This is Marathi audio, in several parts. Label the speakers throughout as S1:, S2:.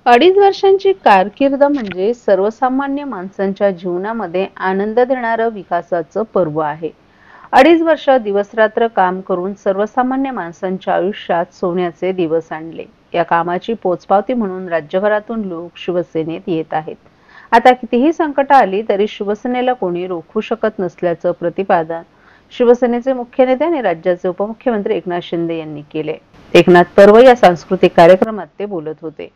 S1: अडीच वर्षांची कारकीर्द म्हणजे सर्वसामान्य माणसांच्या जीवनामध्ये आनंद देणारं विकासाचं पर्व आहे. अडीच वर्ष दिवसरात्र काम करून सर्वसामान्य माणसांच्या आयुष्यात सोन्याचे दिवस आणले. या कामाची पोचपावती म्हणून राज्यभरातून लोक शिवसेनेत येत आहेत. आता कितीही संकट आली तरी शिवसेनेला कोणी रोखू शकत नसल्याचं प्रतिपादन शिवसेनेचे मुख्य नेते आणि राज्याचे उपमुख्यमंत्री एकनाथ शिंदे यांनी केले. एकनाथ पर्व या सांस्कृतिक कार्यक्रमात ते बोलत होते.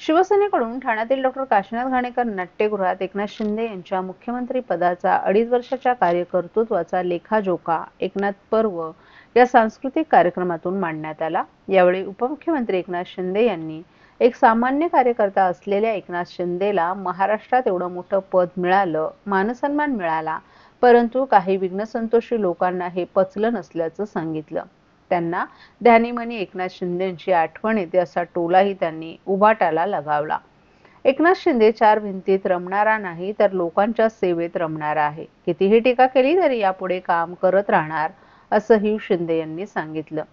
S1: शिवसेनेकडून ठाण्यातील डॉ. काशीनाथ घाणेकर नाट्यगृहात एकनाथ शिंदे यांच्या मुख्यमंत्री पदाचा अडीच वर्षाच्या कार्यकर्तृत्वाचा लेखाजोखा एकनाथ पर्व या सांस्कृतिक कार्यक्रमातून मांडण्यात आला. यावेळी उपमुख्यमंत्री एकनाथ शिंदे यांनी एक सामान्य कार्यकर्ता असलेल्या एकनाथ शिंदेला महाराष्ट्रात एवढं मोठं पद मिळालं, मानसन्मान मिळाला, परंतु काही विघ्नसंतोषी लोकांना हे पचलं नसल्याचं सांगितलं. त्यांना ध्यानीमनी एकनाथ शिंदेंची आठवण येते असा टोलाही त्यांनी उभाटाला लगावला. एकनाथ शिंदे चार भिंतीत रमणारा नाही तर लोकांच्या सेवेत रमणारा आहे. कितीही टीका केली तरी यापुढे काम करत राहणार असंही शिंदे यांनी सांगितलं.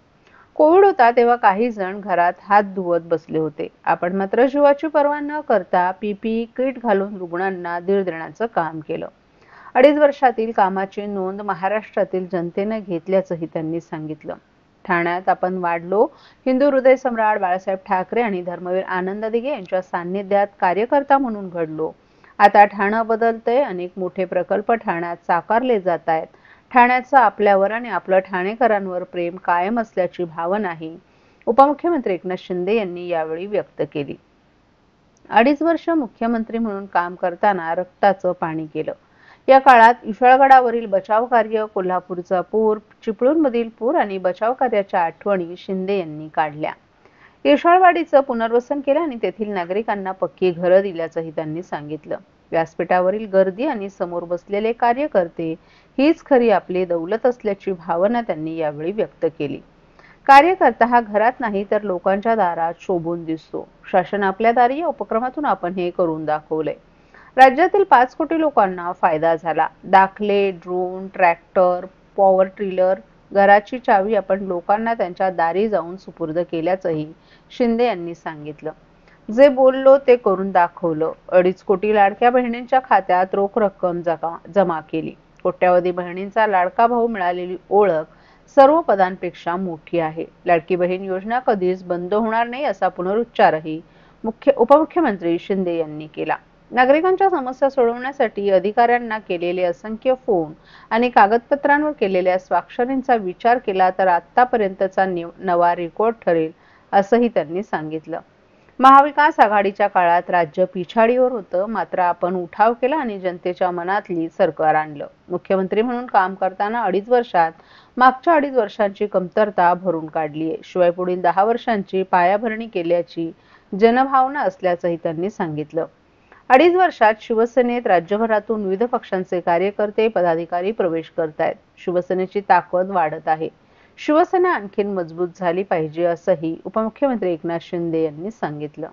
S1: कोविड होता तेव्हा काही जण घरात हात धुवत बसले होते. आपण मात्र जीवाची पर्वा न करता पीपीई किट घालून रुग्णांना धीर देण्याचं काम केलं. अडीच वर्षातील कामाची नोंद महाराष्ट्रातील जनतेनं घेतल्याचंही त्यांनी सांगितलं. ठाण्यात आपण वाढलो, हिंदू हृदय सम्राट बाळासाहेब ठाकरे आणि धर्मवीर आनंद दिघे यांच्या सान्निध्यात कार्यकर्ता म्हणून घडलो. आता ठाणं बदलतंय, अनेक मोठे प्रकल्प ठाण्यात साकारले जात आहेत. ठाण्याचं आपल्यावर आणि आपलं ठाणेकरांवर प्रेम कायम असल्याची भावनाही उपमुख्यमंत्री एकनाथ शिंदे यांनी यावेळी व्यक्त केली. अडीच वर्ष मुख्यमंत्री म्हणून काम करताना रक्ताचं पाणी केलं. या काळात विशाळगडावरील बचाव कार्य, कोल्हापूरचा पूर, चिपळूणमधील पूर आणि बचाव कार्याच्या आठवणी शिंदे यांनी काढल्या. येशाळवाडीचं पुनर्वसन केलं आणि तेथील नागरिकांना पक्की घरं दिल्याचंही त्यांनी सांगितलं. व्यासपीठावरील गर्दी आणि समोर बसलेले कार्यकर्ते हीच खरी आपली दौलत असल्याची भावना त्यांनी यावेळी व्यक्त केली. कार्यकर्ता हा घरात नाही तर लोकांच्या दारात शोभून दिसतो. शासन आपल्या दारी या उपक्रमातून आपण हे करून दाखवलंय. राज्यातील 5 कोटी लोकांना फायदा झाला. दाखले, ड्रोन, ट्रॅक्टर, पॉवर टिलर, घराची चावी आपण लोकांना त्यांच्या दारी जाऊन सुपूर्द केल्याचंही शिंदे यांनी सांगितलं. जे बोललो ते करून दाखवलं. 2.5 कोटी लाडक्या बहिणींच्या खात्यात रोख रक्कम जमा केली. कोट्यावधी बहिणींचा लाडका भाऊ मिळालेली ओळख सर्व पदांपेक्षा मोठी आहे. लाडकी बहीण योजना कधीच बंद होणार नाही असा पुनरुच्चारही उपमुख्यमंत्री शिंदे यांनी केला. नागरिकांच्या समस्या सोडवण्यासाठी अधिकाऱ्यांना केलेले असंख्य फोन आणि कागदपत्रांवर केलेल्या स्वाक्षरींचा विचार केला तर आतापर्यंतचा नवा रेकॉर्ड ठरेल असंही त्यांनी सांगितलं. महाविकास आघाडीच्या काळात राज्य पिछाडीवर होतं, मात्र आपण उठाव केला आणि जनतेच्या मनातली सरकार आणलं. मुख्यमंत्री म्हणून काम करताना अडीच वर्षात मागच्या 2.5 वर्षांची कमतरता भरून काढली आहे. शिवाय पुढील 10 वर्षांची पायाभरणी केल्याची जनभावना असल्याचंही त्यांनी सांगितलं. अडीच वर्षात शिवसेनेत राज्यभरातून विविध पक्षांचे कार्यकर्ते, पदाधिकारी प्रवेश करतायत. शिवसेनेची ताकद वाढत आहे. शिवसेना आणखीन मजबूत झाली पाहिजे असंही उपमुख्यमंत्री एकनाथ शिंदे यांनी सांगितलं.